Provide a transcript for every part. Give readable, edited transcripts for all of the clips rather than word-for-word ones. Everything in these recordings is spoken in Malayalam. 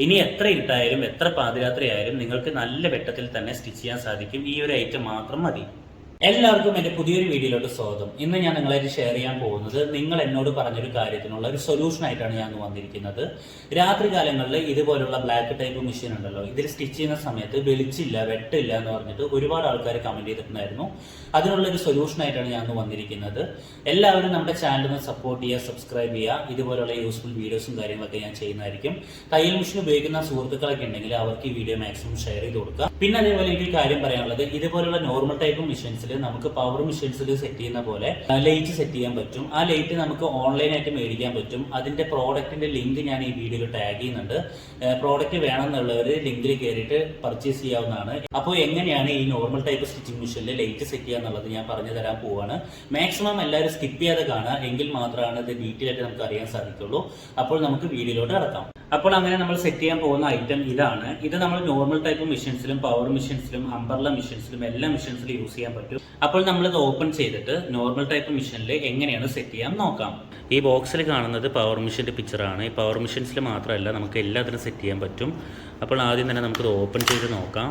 ഇനി എത്ര ഇരുട്ടായാലും എത്ര പാതിരാത്രിയായാലും നിങ്ങൾക്ക് നല്ല വെട്ടത്തിൽ തന്നെ സ്റ്റിച്ച് ചെയ്യാൻ സാധിക്കും. ഈ ഒരു ഐറ്റം മാത്രം മതി. എല്ലാവർക്കും എൻ്റെ പുതിയൊരു വീഡിയോയിലോട്ട് സ്വാഗതം. ഇന്ന് ഞാൻ നിങ്ങളായിട്ട് ഷെയർ ചെയ്യാൻ പോകുന്നത് നിങ്ങൾ എന്നോട് പറഞ്ഞൊരു കാര്യത്തിനുള്ള ഒരു സൊല്യൂഷൻ ആയിട്ടാണ് ഞാൻ വന്നിരിക്കുന്നത്. രാത്രി കാലങ്ങളിൽ ഇതുപോലുള്ള ബ്ലാക്ക് ടൈപ്പ് മെഷീൻ ഉണ്ടല്ലോ, ഇതിൽ സ്റ്റിച്ച് ചെയ്യുന്ന സമയത്ത് വെളിച്ചില്ല, വെട്ടില്ല എന്ന് പറഞ്ഞിട്ട് ഒരുപാട് ആൾക്കാർ കമന്റ് ചെയ്തിട്ടുണ്ടായിരുന്നു. അതിനുള്ള ഒരു സൊല്യൂഷൻ ആയിട്ടാണ് ഞാൻ വന്നിരിക്കുന്നത്. എല്ലാവരും നമ്മുടെ ചാനലിന് സപ്പോർട്ട് ചെയ്യുക, സബ്സ്ക്രൈബ് ചെയ്യുക. ഇതുപോലുള്ള യൂസ്ഫുൾ വീഡിയോസും കാര്യങ്ങളൊക്കെ ഞാൻ ചെയ്യുന്നതായിരിക്കും. തയ്യൽ മെഷീൻ ഉപയോഗിക്കുന്ന സുഹൃത്തുക്കളൊക്കെ ഉണ്ടെങ്കിൽ അവർക്ക് ഈ വീഡിയോ മാക്സിമം ഷെയർ ചെയ്ത് കൊടുക്കുക. പിന്നെ അതേപോലെ എനിക്ക് കാര്യം പറയാനുള്ളത്, ഇതുപോലുള്ള നോർമൽ ടൈപ്പ് മെഷീൻസ് നമുക്ക് പവർ മെഷീൻസിൽ സെറ്റ് ചെയ്യുന്ന പോലെ ലൈറ്റ് സെറ്റ് ചെയ്യാൻ പറ്റും. ആ ലൈറ്റ് നമുക്ക് ഓൺലൈനായിട്ട് മേടിക്കാൻ പറ്റും. അതിന്റെ പ്രോഡക്റ്റിന്റെ ലിങ്ക് ഞാൻ ഈ വീഡിയോയിൽ ടാഗ് ചെയ്യുന്നുണ്ട്. പ്രോഡക്റ്റ് വേണമെന്നുള്ളവർ ലിങ്കിൽ കയറിയിട്ട് പർച്ചേസ് ചെയ്യാവുന്നതാണ്. അപ്പോൾ എങ്ങനെയാണ് ഈ നോർമൽ ടൈപ്പ് സ്റ്റിച്ചിങ് മെഷീനിൽ ലൈറ്റ് സെറ്റ് ചെയ്യുക എന്നുള്ളത് ഞാൻ പറഞ്ഞു തരാൻ പോവാണ്. മാക്സിമം എല്ലാവരും സ്കിപ്പ് ചെയ്യാതെ കാണുക, എങ്കിൽ മാത്രമാണ് ഇത് ഡീറ്റെയിൽ ആയിട്ട് നമുക്ക് അറിയാൻ സാധിക്കുള്ളൂ. അപ്പോൾ നമുക്ക് വീഡിയോയിലോട്ട് കടക്കാം. അപ്പോൾ അങ്ങനെ നമ്മൾ സെറ്റ് ചെയ്യാൻ പോകുന്ന ഐറ്റം ഇതാണ്. ഇത് നമ്മൾ നോർമൽ ടൈപ്പ് മെഷീൻസിലും പവർ മെഷീൻസിലും അംബർല മെഷീൻസിലും എല്ലാ മെഷീൻസിലും യൂസ് ചെയ്യാൻ പറ്റും. അപ്പോൾ നമ്മളിത് ഓപ്പൺ ചെയ്തിട്ട് നോർമൽ ടൈപ്പ് മെഷീനിൽ എങ്ങനെയാണ് സെറ്റ് ചെയ്യാൻ നോക്കാം. ഈ ബോക്സിൽ കാണുന്നത് പവർ മെഷീൻ്റെ പിക്ചറാണ്. ഈ പവർ മെഷീൻസിൽ മാത്രമല്ല, നമുക്ക് എല്ലാത്തിനും സെറ്റ് ചെയ്യാൻ പറ്റും. അപ്പോൾ ആദ്യം തന്നെ നമുക്കിത് ഓപ്പൺ ചെയ്ത് നോക്കാം.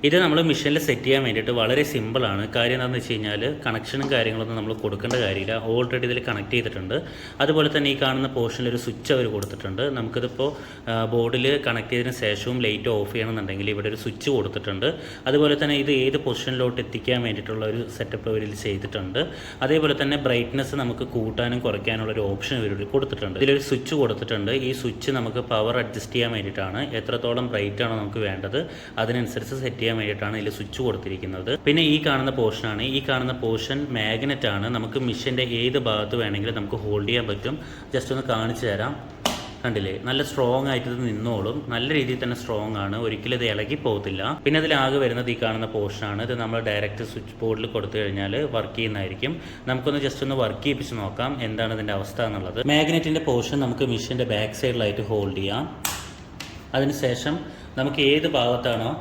ഇത് നമ്മൾ മെഷീനിൽ സെറ്റ് ചെയ്യാൻ വേണ്ടിയിട്ട് വളരെ സിമ്പിളാണ്. കാര്യം എന്താണെന്ന് വെച്ച് കഴിഞ്ഞാൽ കണക്ഷനും കാര്യങ്ങളൊന്നും നമ്മൾ കൊടുക്കേണ്ട കാര്യമില്ല. ഓൾറെഡി ഇതിൽ കണക്ട് ചെയ്തിട്ടുണ്ട്. അതുപോലെ തന്നെ ഈ കാണുന്ന പോർഷനിൽ ഒരു സ്വിച്ച് അവർ കൊടുത്തിട്ടുണ്ട്. നമുക്കിതിപ്പോൾ ബോർഡിൽ കണക്ട് ചെയ്തതിന് ശേഷവും ലൈറ്റ് ഓഫ് ചെയ്യണമെന്നുണ്ടെങ്കിൽ ഇവിടെ ഒരു സ്വിച്ച് കൊടുത്തിട്ടുണ്ട്. അതുപോലെ തന്നെ ഇത് ഏത് പൊസിഷനിലോട്ട് എത്തിക്കാൻ വേണ്ടിയിട്ടുള്ള ഒരു സെറ്റപ്പ് ഇവരിൽ ചെയ്തിട്ടുണ്ട്. അതേപോലെ തന്നെ ബ്രൈറ്റ്നസ് നമുക്ക് കൂട്ടാനും കുറയ്ക്കാനുള്ള ഒരു ഓപ്ഷൻ ഇവർ കൊടുത്തിട്ടുണ്ട്. ഇതിലൊരു സ്വിച്ച് കൊടുത്തിട്ടുണ്ട്. ഈ സ്വിച്ച് നമുക്ക് പവർ അഡ്ജസ്റ്റ് ചെയ്യാൻ വേണ്ടിയിട്ടാണ്. എത്രത്തോളം ബ്രൈറ്റ് ആണോ നമുക്ക് വേണ്ടത് അതിനനുസരിച്ച് സെറ്റ് ചെയ്യാൻ വേണ്ടിയിട്ടാണ് ഇതിൽ സ്വിച്ച് കൊടുത്തിരിക്കുന്നത്. പിന്നെ ഈ കാണുന്ന പോർഷനാണ്. ഈ കാണുന്ന പോർഷൻ മാഗ്നറ്റ് ആണ്. നമുക്ക് മെഷീൻ്റെ ഏത് ഭാഗത്ത് വേണമെങ്കിലും നമുക്ക് ഹോൾഡ് ചെയ്യാൻ പറ്റും. ജസ്റ്റ് ഒന്ന് കാണിച്ചു തരാം. കണ്ടില്ലേ, നല്ല സ്ട്രോങ് ആയിട്ട് ഇത് നിന്നോളും. നല്ല രീതിയിൽ തന്നെ സ്ട്രോങ് ആണ്, ഒരിക്കലും ഇത് ഇളകി പോകത്തില്ല. പിന്നെ അതിലാകെ വരുന്നത് ഈ കാണുന്ന പോർഷനാണ്. ഇത് നമ്മൾ ഡയറക്റ്റ് സ്വിച്ച് ബോർഡിൽ കൊടുത്തു കഴിഞ്ഞാൽ വർക്ക് ചെയ്യുന്നതായിരിക്കും. നമുക്കൊന്ന് ജസ്റ്റ് ഒന്ന് വർക്ക് ചെയ്യിപ്പിച്ച് നോക്കാം എന്താണ് ഇതിൻ്റെ അവസ്ഥ എന്നുള്ളത്. മാഗ്നറ്റിൻ്റെ പോർഷൻ നമുക്ക് മെഷീൻ്റെ ബാക്ക് സൈഡിലായിട്ട് ഹോൾഡ് ചെയ്യാം. അതിനുശേഷം നമുക്ക് ഏത് ഭാഗത്താണോ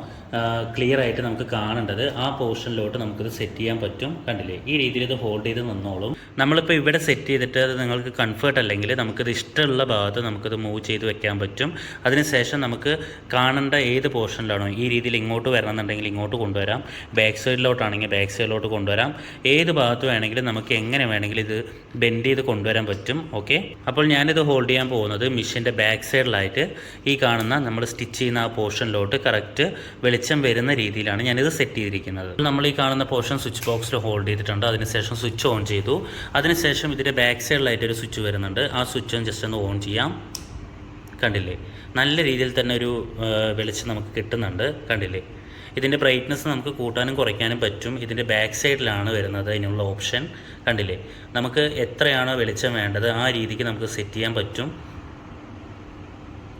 ക്ലിയർ ആയിട്ട് നമുക്ക് കാണേണ്ടത് ആ പോർഷനിലോട്ട് നമുക്കിത് സെറ്റ് ചെയ്യാൻ പറ്റും. കണ്ടില്ലേ, ഈ രീതിയിൽ ഇത് ഹോൾഡ് ചെയ്ത് നിന്നോളും. നമ്മളിപ്പോൾ ഇവിടെ സെറ്റ് ചെയ്തിട്ട് അത് നിങ്ങൾക്ക് കംഫർട്ട് അല്ലെങ്കിൽ നമുക്കിത് ഇഷ്ടമുള്ള ഭാഗത്ത് നമുക്കിത് മൂവ് ചെയ്ത് വെക്കാൻ പറ്റും. അതിനുശേഷം നമുക്ക് കാണേണ്ട ഏത് പോർഷനിലാണോ ഈ രീതിയിൽ ഇങ്ങോട്ട് വരണമെന്നുണ്ടെങ്കിൽ ഇങ്ങോട്ട് കൊണ്ടുവരാം. ബാക്ക് സൈഡിലോട്ടാണെങ്കിൽ ബാക്ക് സൈഡിലോട്ട് കൊണ്ടുവരാം. ഏത് ഭാഗത്ത് വേണമെങ്കിലും നമുക്ക് എങ്ങനെ വേണമെങ്കിലും ഇത് ബെൻഡ് ചെയ്ത് കൊണ്ടുവരാൻ പറ്റും. ഓക്കെ, അപ്പോൾ ഞാനിത് ഹോൾഡ് ചെയ്യാൻ പോകുന്നത് മെഷീൻ്റെ ബാക്ക് സൈഡിലായിട്ട് ഈ കാണുന്ന നമ്മൾ സ്റ്റിച്ച് ചെയ്യുന്ന ആ പോർഷനിലോട്ട് കറക്റ്റ് വെളിച്ചം വരുന്ന രീതിയിലാണ് ഞാനിത് സെറ്റ് ചെയ്തിരിക്കുന്നത്. നമ്മൾ ഈ കാണുന്ന പോർഷൻ സ്വിച്ച് ബോക്സിൽ ഹോൾഡ് ചെയ്തിട്ടുണ്ട്. അതിനുശേഷം സ്വിച്ച് ഓൺ ചെയ്തു. അതിനുശേഷം ഇതിൻ്റെ ബാക്ക് സൈഡിലായിട്ട് ഒരു സ്വിച്ച് വരുന്നുണ്ട്. ആ സ്വിച്ച് ജസ്റ്റ് ഒന്ന് ഓൺ ചെയ്യാം. കണ്ടില്ലേ, നല്ല രീതിയിൽ തന്നെ ഒരു വെളിച്ചം നമുക്ക് കിട്ടുന്നുണ്ട്. കണ്ടില്ലേ, ഇതിൻ്റെ ബ്രൈറ്റ്നസ് നമുക്ക് കൂട്ടാനും കുറയ്ക്കാനും പറ്റും. ഇതിൻ്റെ ബാക്ക് സൈഡിലാണ് വരുന്നത് അതിനുള്ള ഓപ്ഷൻ. കണ്ടില്ലേ, നമുക്ക് എത്രയാണോ വെളിച്ചം വേണ്ടത് ആ രീതിക്ക് നമുക്ക് സെറ്റ് ചെയ്യാൻ പറ്റും.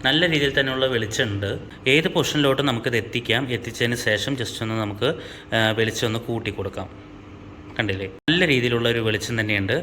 നല്ല രീതിയിൽ തന്നെയുള്ള വെളിച്ചമുണ്ട്. ഏത് പൊസിഷനിലോട്ട് നമുക്കിത് എത്തിക്കാം. എത്തിച്ചതിന് ശേഷം ജസ്റ്റ് ഒന്ന് നമുക്ക് വെളിച്ചം ഒന്ന് കൂട്ടി കൊടുക്കാം. കണ്ടില്ലേ, നല്ല രീതിയിലുള്ള ഒരു വെളിച്ചം തന്നെയുണ്ട്.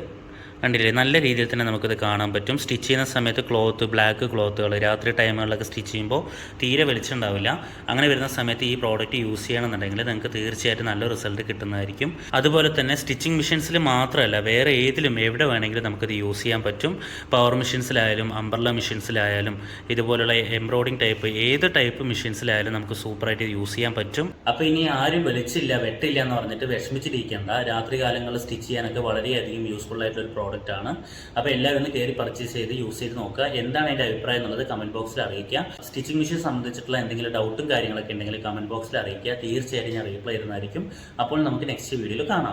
കണ്ടില്ലേ, നല്ല രീതിയിൽ തന്നെ നമുക്കിത് കാണാൻ പറ്റും. സ്റ്റിച്ച് ചെയ്യുന്ന സമയത്ത് ബ്ലാക്ക് ക്ലോത്തുകൾ രാത്രി ടൈമുകളിലൊക്കെ സ്റ്റിച്ച് ചെയ്യുമ്പോൾ തീരെ വെളിച്ചം ഉണ്ടാവില്ല. അങ്ങനെ വരുന്ന സമയത്ത് ഈ പ്രോഡക്റ്റ് യൂസ് ചെയ്യണമെന്നുണ്ടെങ്കിൽ നിങ്ങൾക്ക് തീർച്ചയായിട്ടും നല്ല റിസൾട്ട് കിട്ടുന്നതായിരിക്കും. അതുപോലെ തന്നെ സ്റ്റിച്ചിങ് മെഷീൻസിൽ മാത്രമല്ല, വേറെ ഏതിലും എവിടെ വേണമെങ്കിലും നമുക്കിത് യൂസ് ചെയ്യാൻ പറ്റും. പവർ മെഷീൻസിലായാലും അംബർല മെഷീൻസിലായാലും ഇതുപോലുള്ള എംബ്രോയിഡിങ് ടൈപ്പ് ഏത് ടൈപ്പ് മെഷീൻസിലായാലും നമുക്ക് സൂപ്പറായിട്ട് യൂസ് ചെയ്യാൻ പറ്റും. അപ്പോൾ ഇനി ആരും വെളിച്ചില്ല വെട്ടില്ല എന്ന് പറഞ്ഞിട്ട് വിഷമിച്ചിരിക്കേണ്ട. രാത്രി കാലങ്ങളിൽ സ്റ്റിച്ച് ചെയ്യാനൊക്കെ വളരെയധികം യൂസ്ഫുൾ ആയിട്ടുള്ള പ്രോഡക്റ്റ് ആണ്. അപ്പോൾ എല്ലാവരും ഒന്ന് കയറി പർച്ചേസ് ചെയ്ത് യൂസ് ചെയ്ത് നോക്കുക. എന്താണ് അതിൻ്റെ അഭിപ്രായം എന്നുള്ളത് കമന്റ് ബോക്സിൽ അറിയിക്കുക. സ്റ്റിച്ചിങ് മെഷീൻ സംബന്ധിച്ചിട്ടുള്ള എന്തെങ്കിലും ഡൗട്ടും കാര്യങ്ങളൊക്കെ ഉണ്ടെങ്കിൽ കമന്റ് ബോക്സിൽ അറിയിക്കുക. തീർച്ചയായിട്ടും ഞാൻ റീപ്ലൈ ചെയ്യുന്നതായിരിക്കും. അപ്പോൾ നമുക്ക് നെക്സ്റ്റ് വീഡിയോയിൽ കാണാം.